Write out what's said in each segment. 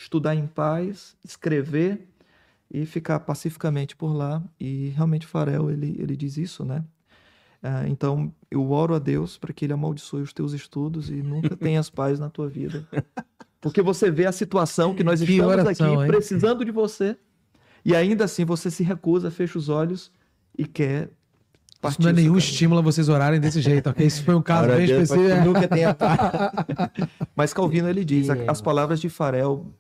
estudar em paz, escrever e ficar pacificamente por lá. E realmente Farel, ele diz isso, né? Então, eu oro a Deus para que ele amaldiçoe os teus estudos e nunca tenhas paz na tua vida. Porque você vê a situação que nós estamos oração, aqui hein? precisando de você e ainda assim você se recusa, fecha os olhos e quer partir. Isso não é o seu nenhum caminho. estímulo a vocês orarem desse jeito, ok? Isso foi um caso Ora, bem Deus, específico. Nunca tenha paz. Mas Calvino, ele diz, E- as palavras de Farel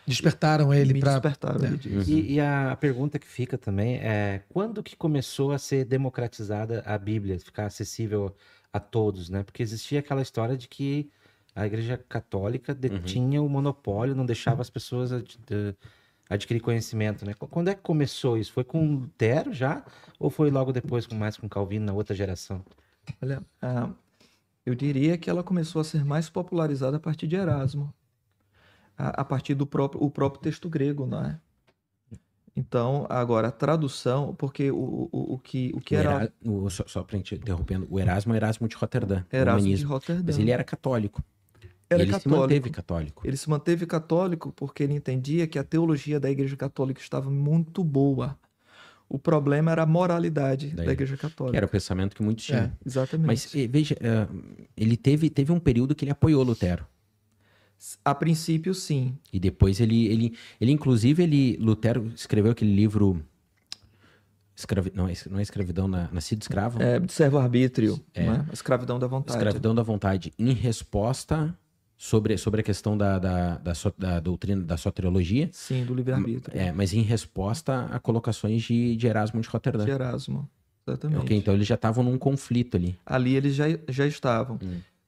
Despertaram ele me para... despertaram, ele diz. E a pergunta que fica também é: quando que começou a ser democratizada a Bíblia, ficar acessível a todos, né? Porque existia aquela história de que a Igreja Católica detinha o monopólio, não deixava as pessoas adquirir conhecimento, né? Quando é que começou isso? Foi com Lutero já? Ou foi logo depois, mais com Calvino, na outra geração? Olha, eu diria que ela começou a ser mais popularizada a partir de Erasmo, a partir do próprio texto grego, não é? Então, agora, a tradução, porque o que era Só para gente interrompendo, o Erasmo é Erasmo de Roterdã. Erasmo de humanismo. Roterdã. Mas ele era católico. Era Ele católico. se manteve católico. Ele se manteve católico porque ele entendia que a teologia da Igreja Católica estava muito boa. O problema era a moralidade da Igreja Católica. Que era o pensamento que muitos tinham. Exatamente. Mas veja, ele teve um período que ele apoiou Lutero. A princípio, sim. E depois inclusive, Lutero escreveu aquele livro... Não é escravidão, Nascido Escravo? De servo-arbítrio, né? A escravidão da vontade. Escravidão da vontade. Em resposta sobre a questão da doutrina, da soteriologia. Sim, do livre-arbítrio. Mas em resposta a colocações de Erasmo de Roterdã. De Erasmo, exatamente. Ok, então eles já estavam num conflito ali. Ali eles já estavam.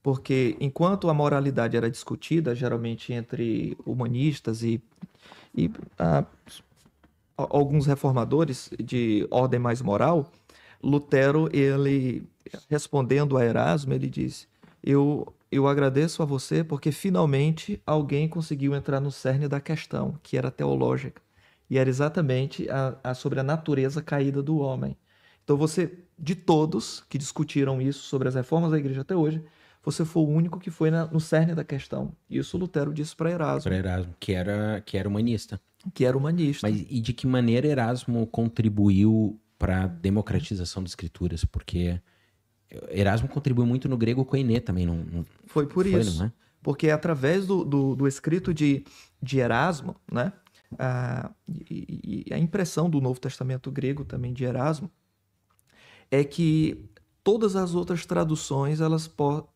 Porque enquanto a moralidade era discutida, geralmente entre humanistas e alguns reformadores de ordem mais moral, Lutero, ele, respondendo a Erasmo, ele disse: eu agradeço a você porque finalmente alguém conseguiu entrar no cerne da questão, que era teológica. E era exatamente sobre a natureza caída do homem. Então você, de todos que discutiram isso sobre as reformas da igreja até hoje, você foi o único que foi no cerne da questão. Isso Lutero disse para Erasmo. Para Erasmo, que era humanista. Que era humanista. Mas e de que maneira Erasmo contribuiu para a democratização das escrituras? Porque Erasmo contribuiu muito no grego koiné também. Não foi por isso. Não é? Porque através do escrito de Erasmo, né, e a impressão do Novo Testamento grego também de Erasmo, é que todas as outras traduções elas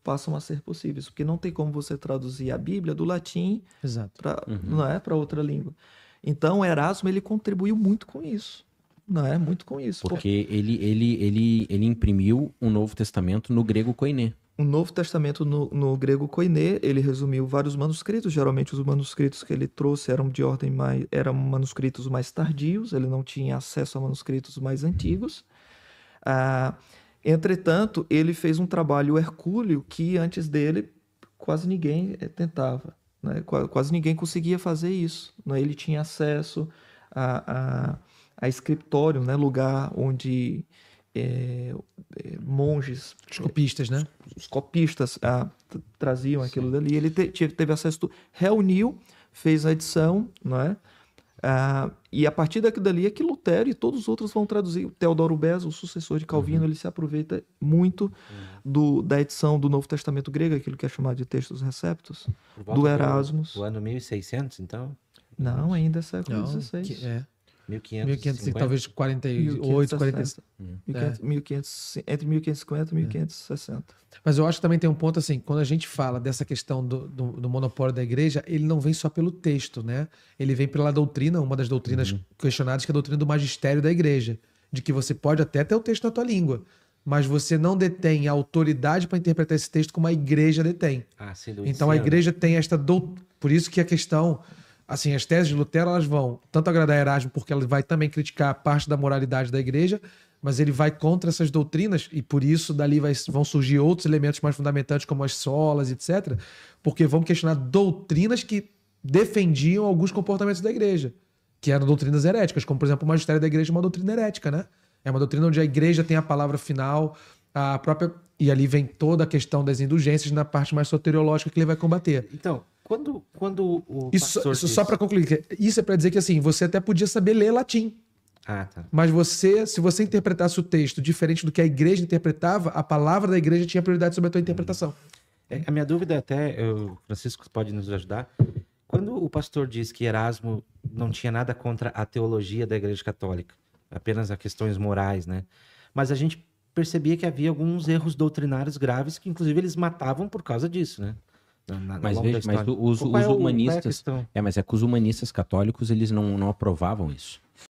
passam a ser possíveis, porque não tem como você traduzir a Bíblia do latim para outra língua. Então Erasmo ele contribuiu muito com isso, não é? Muito com isso. Porque ele imprimiu um Novo Testamento no grego koiné. O Novo Testamento no grego koiné, ele resumiu vários manuscritos. Geralmente os manuscritos que ele trouxe eram manuscritos mais tardios. Ele não tinha acesso a manuscritos mais antigos. Entretanto, ele fez um trabalho hercúleo que antes dele quase ninguém tentava, né? Quase ninguém conseguia fazer isso, né? Ele tinha acesso a escritório, né? Lugar onde monges... Os copistas, né? Os copistas traziam aquilo dali. Ele teve acesso, reuniu, fez a edição, não é? E a partir daquilo dali é que Lutero e todos os outros vão traduzir. O Teodoro Beza, o sucessor de Calvino, ele se aproveita muito da edição do Novo Testamento grego, aquilo que é chamado de textos receptos, do Erasmus. Do ano 1600, então? Não, ainda é século XVI. 1550, talvez 48, 47. Entre 1550 e 1560. Mas eu acho que também tem um ponto assim, quando a gente fala dessa questão do monopólio da igreja, ele não vem só pelo texto, né? Ele vem pela doutrina, uma das doutrinas questionadas, que é a doutrina do magistério da igreja, de que você pode até ter o texto na tua língua, mas você não detém a autoridade para interpretar esse texto como a igreja detém. Então a igreja tem esta doutrina, por isso que a questão... Assim, as teses de Lutero, elas vão tanto agradar Erasmo, porque ela vai também criticar a parte da moralidade da igreja, mas ele vai contra essas doutrinas, e por isso dali vão surgir outros elementos mais fundamentantes, como as solas, etc., porque vão questionar doutrinas que defendiam alguns comportamentos da igreja, que eram doutrinas heréticas, como, por exemplo, o magistério da igreja é uma doutrina herética, né? É uma doutrina onde a igreja tem a palavra final, a própria... E ali vem toda a questão das indulgências na parte mais soteriológica que ele vai combater. Então, Quando o Isso pastor só diz... para concluir, isso é para dizer que assim, você até podia saber ler latim, Ah, tá. mas se você interpretasse o texto diferente do que a igreja interpretava, a palavra da igreja tinha prioridade sobre a tua interpretação. A minha dúvida até, o Francisco pode nos ajudar. Quando o pastor diz que Erasmo não tinha nada contra a teologia da Igreja Católica, apenas a questões morais, né? Mas a gente percebia que havia alguns erros doutrinários graves que, inclusive, eles matavam por causa disso, né? Mas ao longo da veja, mas história. os Qual é a humanistas... questão? mas é que os humanistas católicos, eles não aprovavam isso.